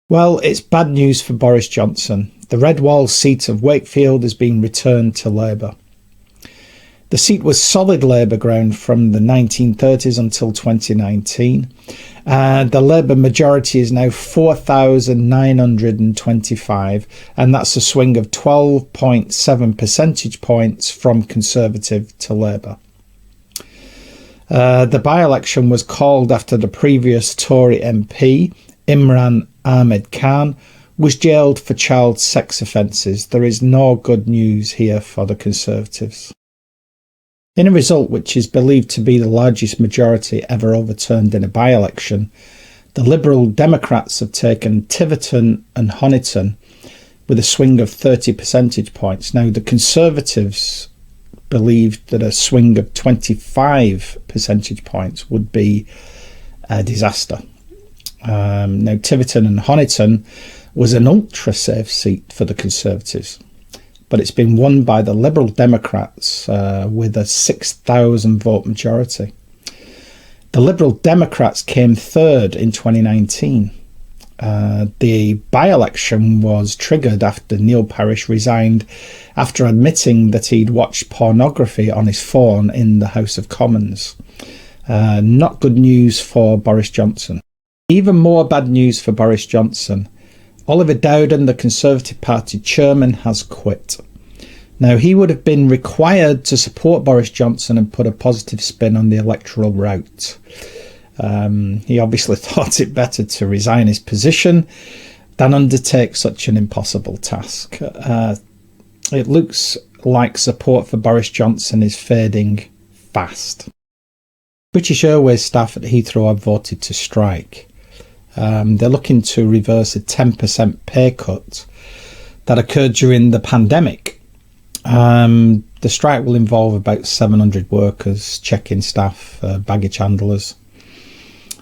Well, it's bad news for Boris Johnson. The Red Wall seat of Wakefield has been returned to Labour. The seat was solid Labour ground from the 1930s until 2019. The Labour majority is now 4,925, and that's a swing of 12.7 percentage points from Conservative to Labour. The by-election was called after the previous Tory MP, Imran Ahmed Khan, was jailed for child sex offences. There is no good news here for the Conservatives. In a result which is believed to be the largest majority ever overturned in a by-election, the Liberal Democrats have taken Tiverton and Hunterton with a swing of 30 percentage points. Now, the Conservatives believed that a swing of 25 percentage points would be a disaster. Now, Tiverton and Hunterton was an ultra-safe seat for the Conservatives, but it's been won by the Liberal Democrats with a 6,000 vote majority. The Liberal Democrats came third in 2019. The by-election was triggered after Neil Parish resigned after admitting that he'd watched pornography on his phone in the House of Commons. Not good news for Boris Johnson. Even more bad news for Boris Johnson. Oliver Dowden, the Conservative Party chairman, has quit. Now, he would have been required to support Boris Johnson and put a positive spin on the electoral route. He obviously thought it better to resign his position than undertake such an impossible task. It looks like support for Boris Johnson is fading fast. British Airways staff at Heathrow have voted to strike. They're looking to reverse a 10% pay cut that occurred during the pandemic. The strike will involve about 700 workers, check-in staff, baggage handlers.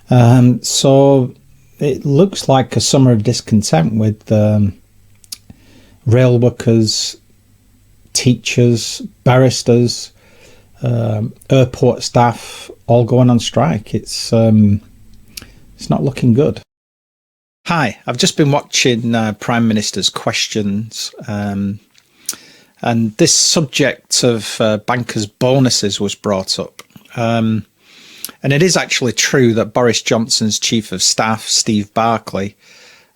So it looks like a summer of discontent with rail workers, teachers, barristers, airport staff all going on strike. It's not looking good. Hi, I've just been watching Prime Minister's questions, and this subject of bankers' bonuses was brought up. And it is actually true that Boris Johnson's Chief of Staff, Steve Barclay,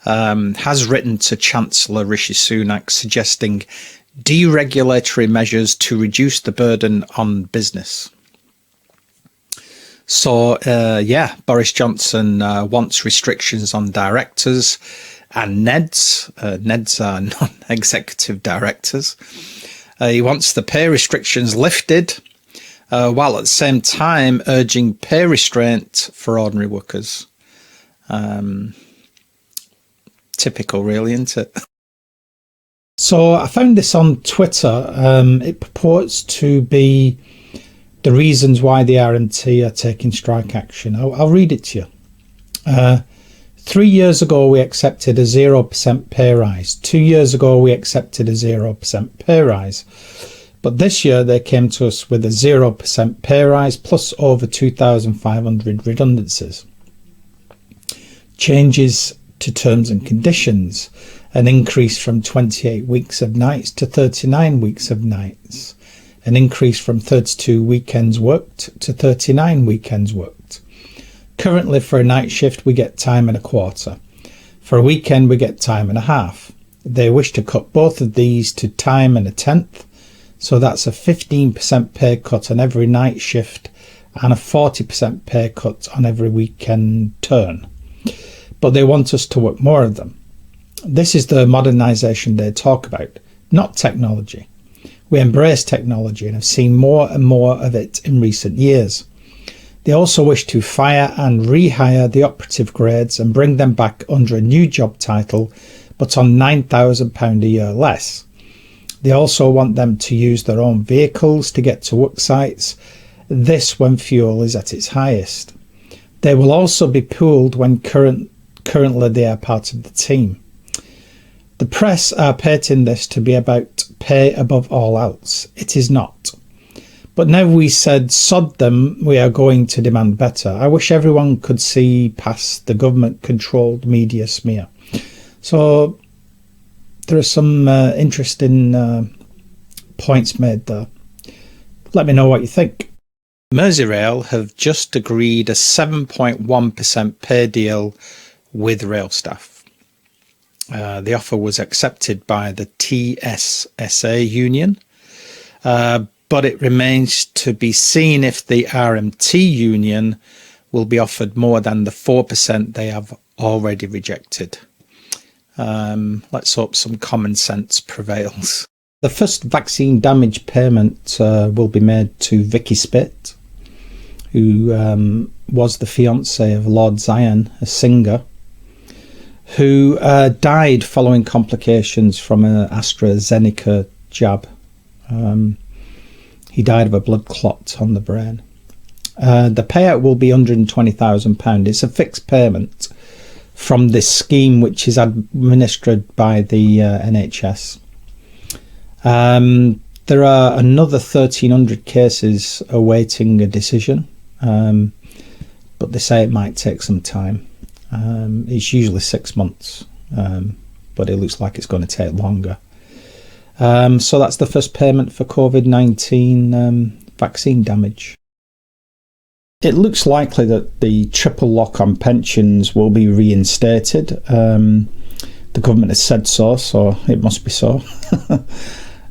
has written to Chancellor Rishi Sunak suggesting deregulatory measures to reduce the burden on business. So, Boris Johnson wants restrictions on directors and NEDs. NEDs are non-executive directors. He wants the pay restrictions lifted, while at the same time urging pay restraint for ordinary workers. Typical, really, isn't it? So I found this on Twitter. It purports to be the reasons why the RMT are taking strike action. I'll read it to you. 3 years ago, we accepted a 0% pay rise. 2 years ago, we accepted a 0% pay rise. But this year, they came to us with a 0% pay rise plus over 2,500 redundancies. Changes to terms and conditions. An increase from 28 weeks of nights to 39 weeks of nights. An increase from 32 weekends worked to 39 weekends worked. Currently, for a night shift, we get time and a quarter. For a weekend, we get time and a half. They wish to cut both of these to time and a tenth. So that's a 15% pay cut on every night shift and a 40% pay cut on every weekend turn. But they want us to work more of them. This is the modernisation they talk about, not technology. We embrace technology and have seen more and more of it in recent years. They also wish to fire and rehire the operative grades and bring them back under a new job title, but on £9,000 a year less. They also want them to use their own vehicles to get to work sites, this when fuel is at its highest. They will also be pooled when currently they are part of the team. The press are painting this to be about pay above all else. It is not. But now we said, sod them, we are going to demand better. I wish everyone could see past the government-controlled media smear. So there are some interesting points made there. Let me know what you think. Merseyrail have just agreed a 7.1% pay deal with rail staff. The offer was accepted by the TSSA union, but it remains to be seen if the RMT union will be offered more than the 4% they have already rejected. Let's hope some common sense prevails. The first vaccine damage payment will be made to Vicky Spit, who was the fiancée of Lord Zion, a singer, who died following complications from an AstraZeneca jab. He died of a blood clot on the brain. The payout will be £120,000. It's a fixed payment from this scheme, which is administered by the NHS. There are another 1,300 cases awaiting a decision, but they say it might take some time. It's usually 6 months, but it looks like it's going to take longer. So that's the first payment for COVID-19 vaccine damage. It looks likely that the triple lock on pensions will be reinstated. The government has said so it must be so.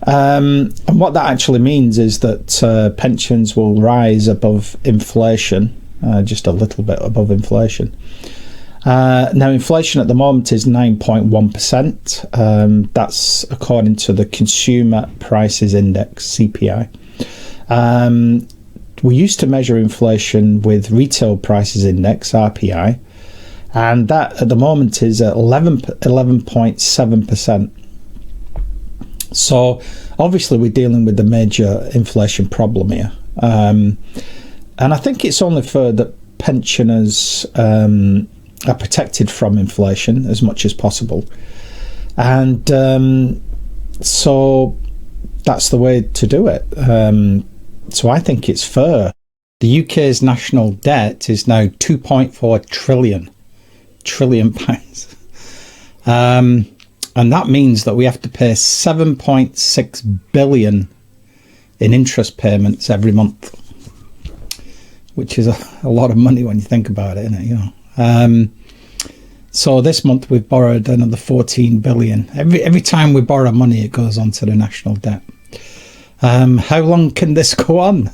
And what that actually means is that pensions will rise above inflation, just a little bit above inflation. Now, inflation at the moment is 9.1%. That's according to the Consumer Prices Index, CPI. We used to measure inflation with Retail Prices Index, RPI, and that at the moment is at 11.7%. So obviously we're dealing with a major inflation problem here. And I think it's only fair that pensioners are protected from inflation as much as possible. And so that's the way to do it. So I think it's fair. The UK's national debt is now 2.4 trillion pounds. And that means that we have to pay 7.6 billion in interest payments every month, which is a lot of money when you think about it, isn't it? You know. So this month we've borrowed another 14 billion. Every time we borrow money, it goes onto the national debt. How long can this go on?